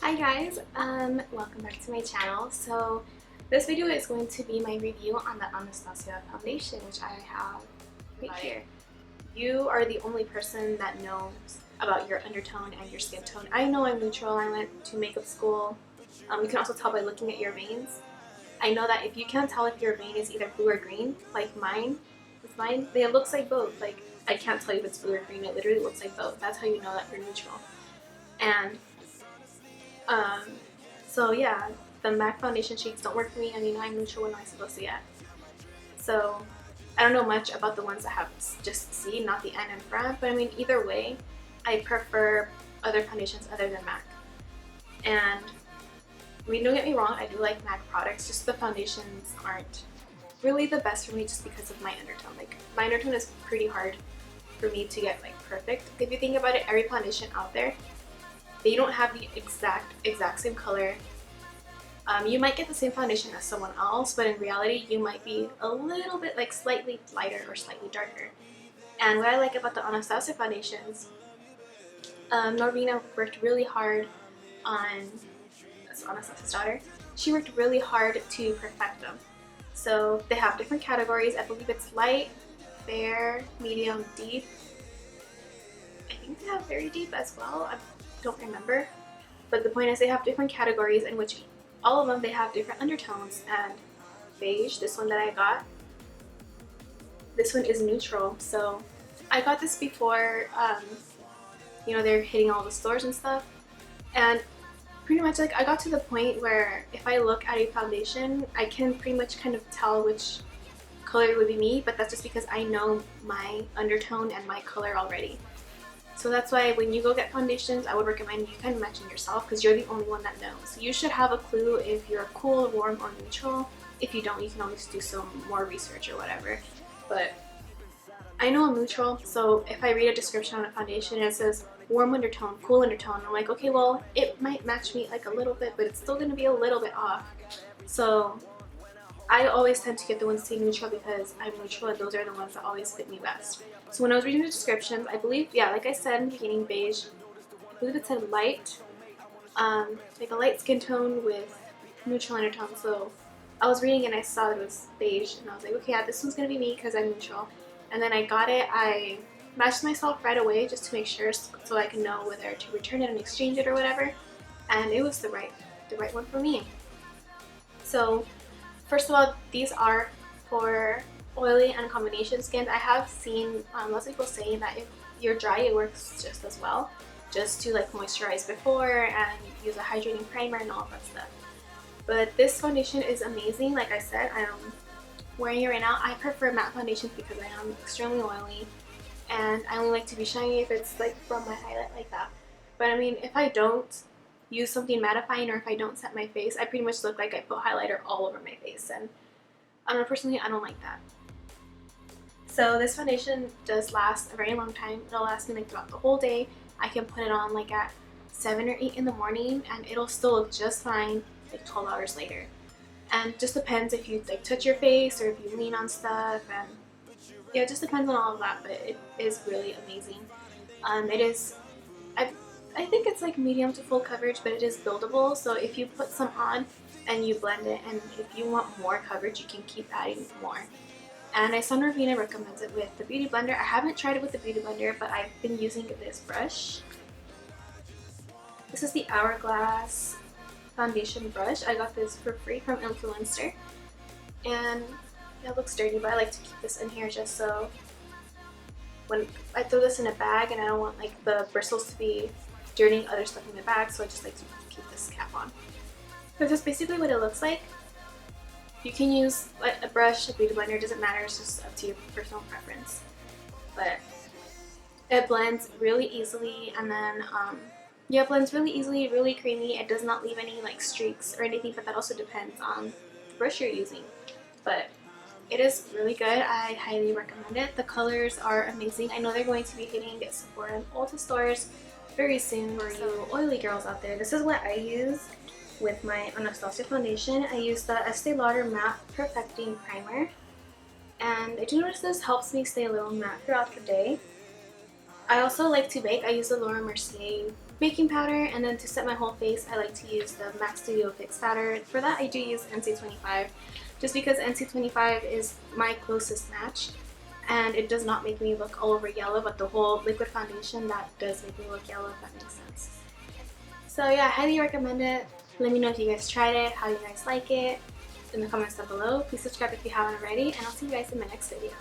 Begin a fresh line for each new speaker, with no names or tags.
Hi guys, welcome back to my channel. So this video is going to be my review on the Anastasia foundation, which I have right here. You are the only person that knows about your undertone and your skin tone. I know I'm neutral. I went to makeup school. You can also tell by looking at your veins. I know that if you can't tell if your vein is either blue or green, like mine, it looks like both. Like I can't tell you if it's blue or green. It literally looks like both. That's how you know that you're neutral. And Um, so yeah, the MAC foundation shades don't work for me. I mean, I'm neutral. What am I supposed to get? So I don't know much about the ones that have just C, not the N in front. But I mean, either way, I prefer other foundations other than MAC. And I mean, don't get me wrong, I do like MAC products. Just the foundations aren't really the best for me just because of my undertone. Like my undertone is pretty hard for me to get like perfect. If you think about it, every foundation out there, they don't have the exact same color. You might get the same foundation as someone else, but in reality you might be a little bit like slightly lighter or slightly darker. And what I like about the Anastasia foundations, Norvina worked really hard on, that's Anastasia's daughter, she worked really hard to perfect them. So they have different categories. I believe it's light, fair, medium, deep. I think they have very deep as well. I don't remember. But the point is they have different categories in which all of them they have different undertones. And beige, this one that I got, this one is neutral. So I got this before you know, they're hitting all the stores and stuff. And pretty much like I got to the point where if I look at a foundation, I can pretty much kind of tell which color would be me, but that's just because I know my undertone and my color already. So that's why when you go get foundations, I would recommend you kind of matching yourself because you're the only one that knows. You should have a clue if you're cool, warm, or neutral. If you don't, you can always do some more research or whatever. But I know I'm neutral, so if I read a description on a foundation and it says warm undertone, cool undertone, I'm like, okay, well, it might match me like a little bit, but it's still going to be a little bit off. So I always tend to get the ones that say neutral because I'm neutral and those are the ones that always fit me best. So when I was reading the descriptions, I believe, yeah, like I said in the beginning, beige, I believe it said light, like a light skin tone with neutral undertone. So I was reading and I saw that it was beige and I was like, okay, yeah, this one's going to be me because I'm neutral. And then I got it, I matched myself right away just to make sure so I can know whether to return it and exchange it or whatever. And it was the right one for me. So first of all, these are for oily and combination skin. I have seen lots of people saying that if you're dry, it works just as well. Just to like moisturize before and use a hydrating primer and all that stuff. But this foundation is amazing. Like I said, I'm wearing it right now. I prefer matte foundations because I am extremely oily. And I only like to be shiny if it's like from my highlight like that. But I mean, if I don't use something mattifying or if I don't set my face, I pretty much look like I put highlighter all over my face, and personally I don't like that. So this foundation does last a very long time. It'll last me like throughout the whole day. I can put it on like at 7 or 8 in the morning and it'll still look just fine like 12 hours later. And just depends if you like touch your face or if you lean on stuff, and yeah, it just depends on all of that, but it is really amazing. It is, I think it's like medium to full coverage, but it is buildable. So if you put some on and you blend it, and if you want more coverage, you can keep adding more. And I saw Norvina recommends it with the Beauty Blender. I haven't tried it with the Beauty Blender, but I've been using this brush. This is the Hourglass foundation brush. I got this for free from Influenster. And it looks dirty, but I like to keep this in here just so when I throw this in a bag and I don't want like the bristles to be dirtying other stuff in the bag, so I just like to keep this cap on. So that's basically what it looks like. You can use a brush, a beauty blender, doesn't matter, it's just up to your personal preference. But it blends really easily, and then yeah, it blends really easily, really creamy. It does not leave any like streaks or anything, but that also depends on the brush you're using. But it is really good. I highly recommend it. The colors are amazing. I know they're going to be hitting Sephora and Ulta stores very soon for you oily girls out there. This is what I use with my Anastasia foundation. I use the Estee Lauder Matte Perfecting Primer. And I do notice this helps me stay a little matte throughout the day. I also like to bake. I use the Laura Mercier baking powder, and then to set my whole face I like to use the MAC Studio Fix powder. For that I do use NC25 just because NC25 is my closest match and it does not make me look all over yellow, but the whole liquid foundation that does make me look yellow, if that makes sense. So yeah, I highly recommend it. Let me know if you guys tried it, how you guys like it in the comments down below. Please subscribe if you haven't already, and I'll see you guys in my next video.